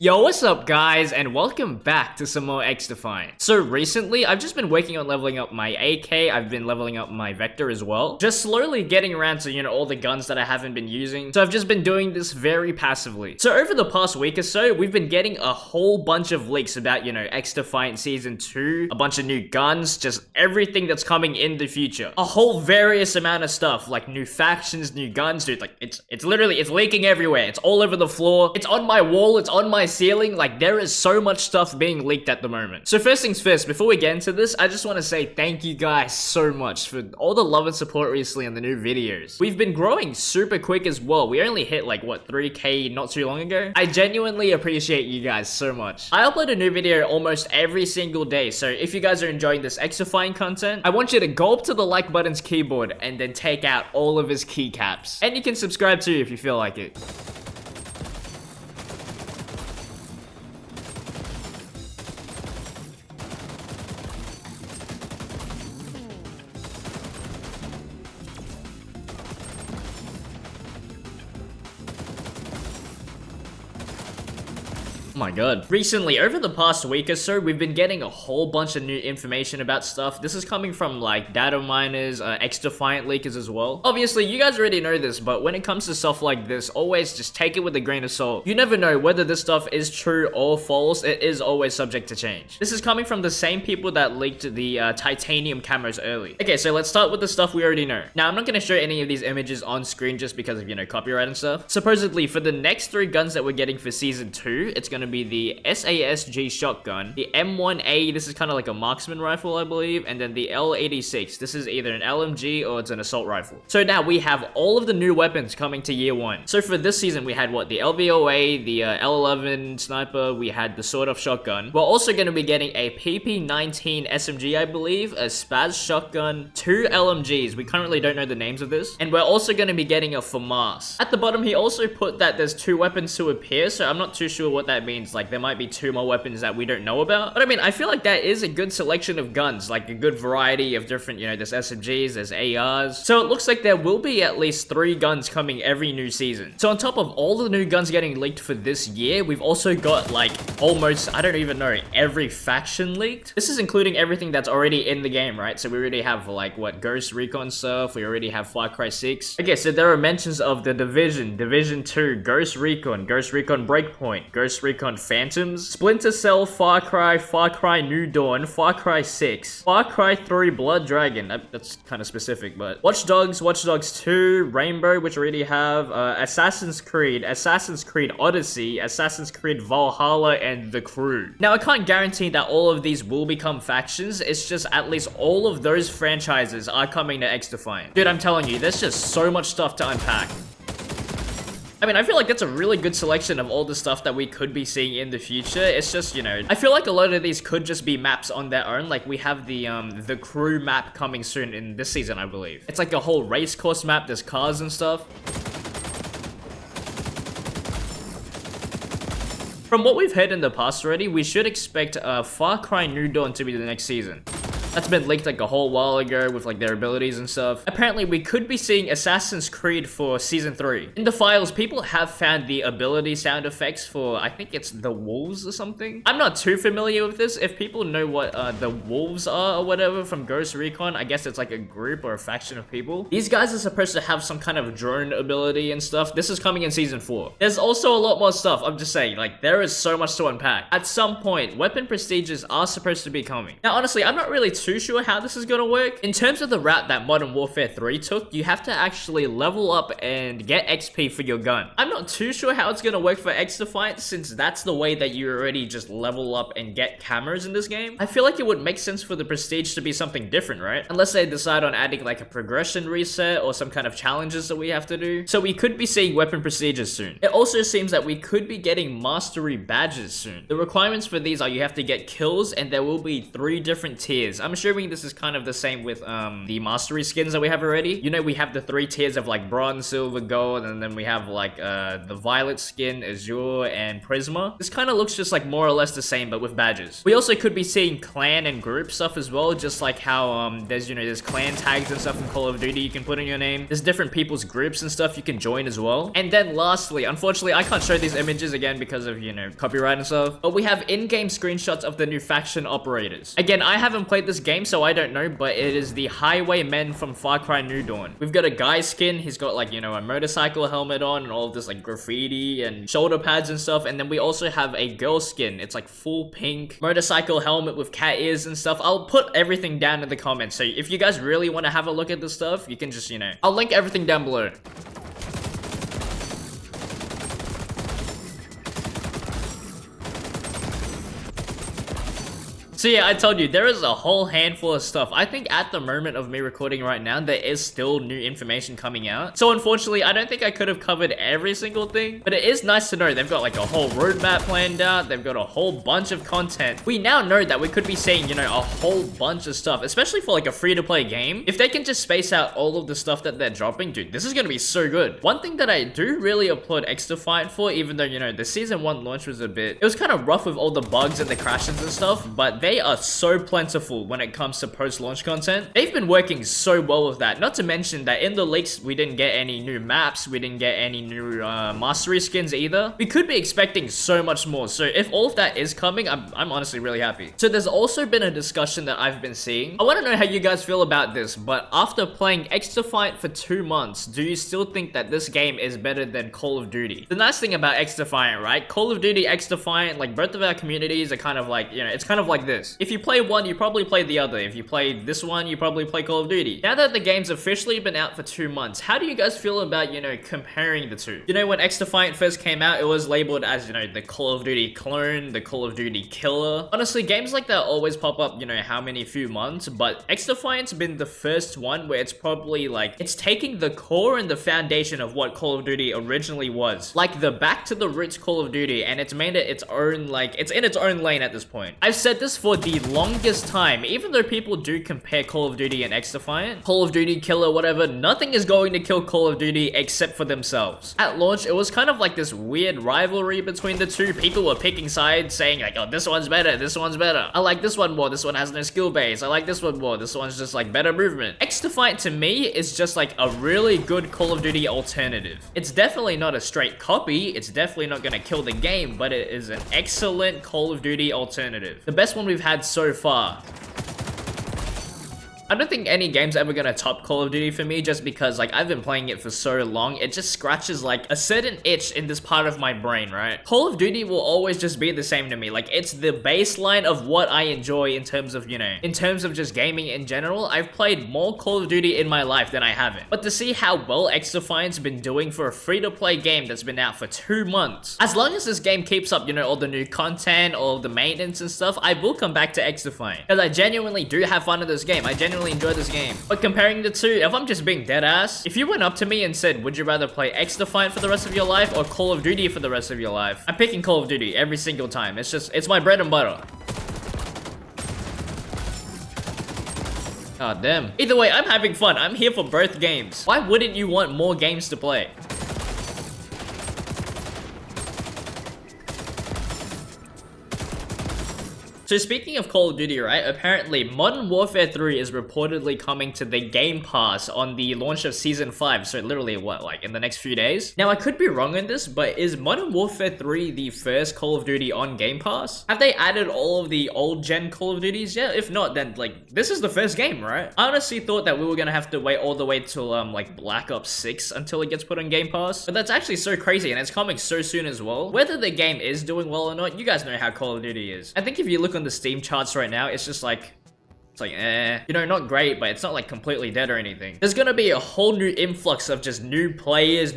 Yo, what's up guys, and welcome back to some more XDefiant. So recently, I've just been working on leveling up my AK, I've been leveling up my Vector as well. Just slowly getting around to, all the guns that I haven't been using. So I've just been doing this very passively. So over the past week or so, we've been getting a whole bunch of leaks about, XDefiant Season 2, a bunch of new guns, just everything that's coming in the future. A whole various amount of stuff, like new factions, new guns, dude, like, it's leaking everywhere. It's all over the floor, it's on my wall, it's on my ceiling. Like, there is so much stuff being leaked at the moment. So first things first, before we get into this, I just want to say thank you guys so much for all the love and support recently on the new videos. We've been growing super quick as well. We only hit like, what, 3K not too long ago? I genuinely appreciate you guys so much. I upload a new video almost every single day, so if you guys are enjoying this XDefiant content, I want you to go up to the like button's keyboard and then take out all of his keycaps. And you can subscribe too if you feel like it. Oh my god. Recently, over the past week or so, we've been getting a whole bunch of new information about stuff. This is coming from like data miners, XDefiant leakers as well. Obviously, you guys already know this, but when it comes to stuff like this, always just take it with a grain of salt. You never know whether this stuff is true or false. It is always subject to change. This is coming from the same people that leaked the titanium cameras early. Okay, so let's start with the stuff we already know. Now, I'm not going to show any of these images on screen just because of, copyright and stuff. Supposedly, for the next 3 guns that we're getting for Season 2, it's going to be the SASG shotgun, the M1A, this is kind of like a marksman rifle, I believe, and then the L86. This is either an LMG or it's an assault rifle. So now we have all of the new weapons coming to year 1. So for this season, we had what? The LVOA, the L11 sniper, we had the sawed-off shotgun. We're also going to be getting a PP19 SMG, I believe, a Spaz shotgun, 2 LMGs. We currently don't know the names of this. And we're also going to be getting a FAMAS. At the bottom, he also put that there's 2 weapons to appear, so I'm not too sure what that means. Like, there might be 2 more weapons that we don't know about. But I mean, I feel like that is a good selection of guns, like a good variety of different, there's SMGs, there's ARs. So it looks like there will be at least 3 guns coming every new season. So on top of all the new guns getting leaked for this year, we've also got like almost, I don't even know, every faction leaked. This is including everything that's already in the game, right? So we already have like what, Ghost Recon stuff, we already have Far Cry 6. Okay, so there are mentions of the Division, Division 2, Ghost Recon Breakpoint, Ghost Recon Phantoms, Splinter Cell, Far Cry New Dawn, Far Cry 6, Far Cry 3 Blood Dragon, that's kind of specific, but Watch Dogs 2, Rainbow, which we already have, Assassin's Creed Odyssey, Assassin's Creed Valhalla, and The Crew. Now, I can't guarantee that all of these will become factions, it's just at least all of those franchises are coming to XDefiant. Dude, I'm telling you, there's just so much stuff to unpack. I mean, I feel like that's a really good selection of all the stuff that we could be seeing in the future. It's just, I feel like a lot of these could just be maps on their own. Like, we have the Crew map coming soon in this season, I believe. It's like a whole race course map. There's cars and stuff. From what we've heard in the past already, we should expect Far Cry New Dawn to be the next season. That's been leaked like a whole while ago with like their abilities and stuff. Apparently, we could be seeing Assassin's Creed for Season 3. In the files, people have found the ability sound effects for, I think it's the Wolves or something. I'm not too familiar with this. If people know what the Wolves are or whatever from Ghost Recon, I guess it's like a group or a faction of people. These guys are supposed to have some kind of drone ability and stuff. This is coming in Season 4. There's also a lot more stuff. I'm just saying, like, there is so much to unpack. At some point, weapon prestiges are supposed to be coming. Now, honestly, I'm not really too sure how this is gonna work. In terms of the route that Modern Warfare 3 took, you have to actually level up and get XP for your gun. I'm not too sure how it's gonna work for XDefiant, since that's the way that you already just level up and get cameras in this game. I feel like it would make sense for the prestige to be something different, right? Unless they decide on adding like a progression reset or some kind of challenges that we have to do. So we could be seeing weapon prestiges soon. It also seems that we could be getting mastery badges soon. The requirements for these are you have to get kills, and there will be 3 different tiers. I'm assuming this is kind of the same with the mastery skins that we have already. You know, we have the 3 tiers of like bronze, silver, gold, and then we have like the violet skin, azure, and prisma. This kind of looks just like more or less the same, but with badges. We also could be seeing clan and group stuff as well, just like how there's, you know, there's clan tags and stuff in Call of Duty you can put in your name. There's different people's groups and stuff you can join as well. And then lastly, unfortunately, I can't show these images again because of, you know, copyright and stuff, but we have in-game screenshots of the new faction operators. Again, I haven't played this game, so I don't know, but it is the Highwaymen from Far Cry New Dawn. We've got a guy skin. He's got like, you know, a motorcycle helmet on and all of this like graffiti and shoulder pads and stuff. And then we also have a girl skin. It's like full pink motorcycle helmet with cat ears and stuff. I'll put everything down in the comments. So if you guys really want to have a look at this stuff, you can just, you know, I'll link everything down below. So yeah, I told you, there is a whole handful of stuff. I think at the moment of me recording right now, there is still new information coming out. So unfortunately, I don't think I could have covered every single thing, but it is nice to know they've got like a whole roadmap planned out. They've got a whole bunch of content. We now know that we could be seeing, you know, a whole bunch of stuff, especially for like a free-to-play game. If they can just space out all of the stuff that they're dropping, dude, this is gonna be so good. One thing that I do really applaud XDefiant for, even though, you know, the season 1 launch was it was kind of rough with all the bugs and the crashes and stuff, but they are so plentiful when it comes to post-launch content. They've been working so well with that. Not to mention that in the leaks, we didn't get any new maps. We didn't get any new mastery skins either. We could be expecting so much more. So if all of that is coming, I'm honestly really happy. So there's also been a discussion that I've been seeing. I want to know how you guys feel about this, but after playing XDefiant for 2 months, do you still think that this game is better than Call of Duty? The nice thing about XDefiant, right? Call of Duty, XDefiant, like both of our communities are kind of like, you know, it's kind of like this. If you play one, you probably play the other. If you play this one, you probably play Call of Duty. Now that the game's officially been out for 2 months, how do you guys feel about, you know, comparing the two? You know, when XDefiant first came out, it was labeled as, you know, the Call of Duty clone, the Call of Duty killer. Honestly, games like that always pop up, you know, how many few months, but XDefiant's been the first one where it's probably like, it's taking the core and the foundation of what Call of Duty originally was. Like the back to the roots Call of Duty, and it's made it its own, like, it's in its own lane at this point. I've said this for the longest time, even though people do compare Call of Duty and XDefiant, Call of Duty killer, whatever, nothing is going to kill Call of Duty except for themselves. At launch, it was kind of like this weird rivalry between the two. People were picking sides, saying like, oh, this one's better, this one's better. I like this one more, this one has no skill base. I like this one more, this one's just like better movement. XDefiant to me is just like a really good Call of Duty alternative. It's definitely not a straight copy, it's definitely not gonna kill the game, but it is an excellent Call of Duty alternative. The best one we've had so far. I don't think any game's ever gonna top Call of Duty for me, just because like I've been playing it for so long, it just scratches like a certain itch in this part of my brain, right? Call of Duty will always just be the same to me. Like it's the baseline of what I enjoy in terms of, you know, in terms of just gaming in general. I've played more Call of Duty in my life than I haven't. But to see how well XDefiant's been doing for a free-to-play game that's been out for 2 months, as long as this game keeps up, you know, all the new content, all the maintenance and stuff, I will come back to XDefiant. Because I genuinely do have fun in this game. I genuinely enjoy this game. But comparing the two, if I'm just being dead ass, if you went up to me and said, would you rather play XDefiant for the rest of your life or Call of Duty for the rest of your life? I'm picking Call of Duty every single time. It's just, it's my bread and butter. God damn. Either way, I'm having fun. I'm here for both games. Why wouldn't you want more games to play? So speaking of Call of Duty, right, apparently Modern Warfare 3 is reportedly coming to the Game Pass on the launch of Season 5, so literally, what, like in the next few days? Now, I could be wrong on this, but is Modern Warfare 3 the first Call of Duty on Game Pass? Have they added all of the old-gen Call of Duties? Yeah, if not, then, like, this is the first game, right? I honestly thought that we were gonna have to wait all the way till, like, Black Ops 6 until it gets put on Game Pass, but that's actually so crazy, and it's coming so soon as well. Whether the game is doing well or not, you guys know how Call of Duty is. I think if you look on the Steam charts right now, it's just like, it's like, you know, not great, but it's not like completely dead or anything. There's gonna be a whole new influx of just new players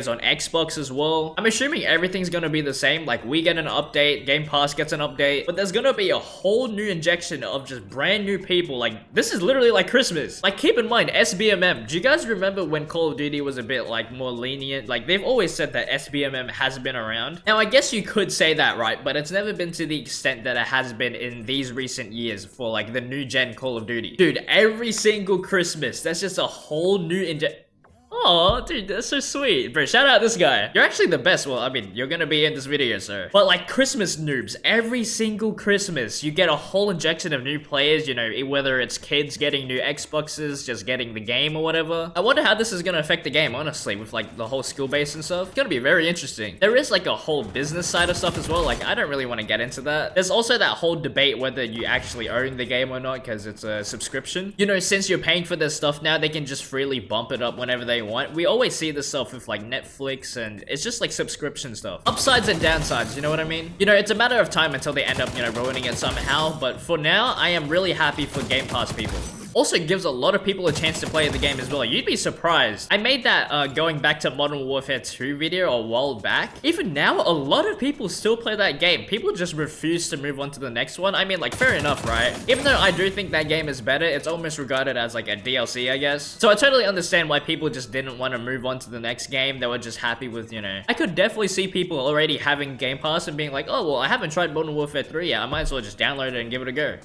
on Xbox as well. I'm assuming everything's gonna be the same, like we get an update, Game Pass gets an update, but there's gonna be a whole new injection of just brand new people. Like, this is literally like Christmas. Like, keep in mind, SBMM, do you guys remember when Call of Duty was a bit like more lenient? Like, they've always said that SBMM has been around. Now, I guess you could say that, right? But it's never been to the extent that it has been in these recent years for like the new gen gen Call of Duty. Dude, every single Christmas, that's just a whole new Oh, dude, that's so sweet. Bro, shout out this guy. You're actually the best. Well, I mean, you're gonna be in this video, sir. But like Christmas noobs, every single Christmas, you get a whole injection of new players, you know, whether it's kids getting new Xboxes, just getting the game or whatever. I wonder how this is gonna affect the game, honestly, with like the whole skill base and stuff. It's gonna be very interesting. There is like a whole business side of stuff as well. Like, I don't really want to get into that. There's also that whole debate whether you actually own the game or not, because it's a subscription. You know, since you're paying for this stuff now, they can just freely bump it up whenever they want. We always see this stuff with like Netflix, and it's just like subscription stuff. Upsides and downsides, you know what I mean? You know, it's a matter of time until they end up, you know, ruining it somehow, but for now, I am really happy for Game Pass people. Also gives a lot of people a chance to play the game as well. You'd be surprised. I made that going back to Modern Warfare 2 video a while back. Even now, a lot of people still play that game. People just refuse to move on to the next one. I mean, like, fair enough, right? Even though I do think that game is better, it's almost regarded as like a DLC, I guess. So I totally understand why people just didn't want to move on to the next game. They were just happy with, you know. I could definitely see people already having Game Pass and being like, oh, well, I haven't tried Modern Warfare 3 yet. I might as well just download it and give it a go.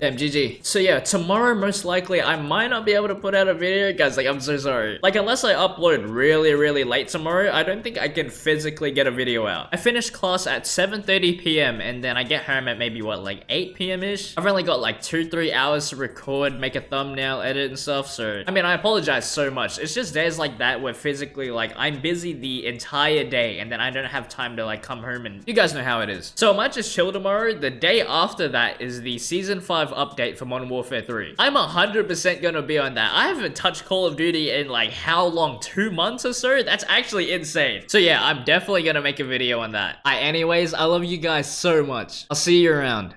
Damn, GG. So yeah, tomorrow most likely I might not be able to put out a video, guys. Like, I'm so sorry. Like, unless I upload really late tomorrow, I don't think I can physically get a video out. I finish class at 7:30 p.m. and then I get home at maybe what, like 8 p.m.-ish. I've only got like 2-3 hours to record, make a thumbnail, edit and stuff. So I mean, I apologize so much. It's just days like that where physically, like, I'm busy the entire day and then I don't have time to like come home, and you guys know how it is. So I might just chill tomorrow. The day after that is the Season 5 update for Modern Warfare 3. I'm 100% gonna be on that. I haven't touched Call of Duty in like how long? 2 months or so? That's actually insane. So yeah, I'm definitely gonna make a video on that. Anyways, I love you guys so much. I'll see you around.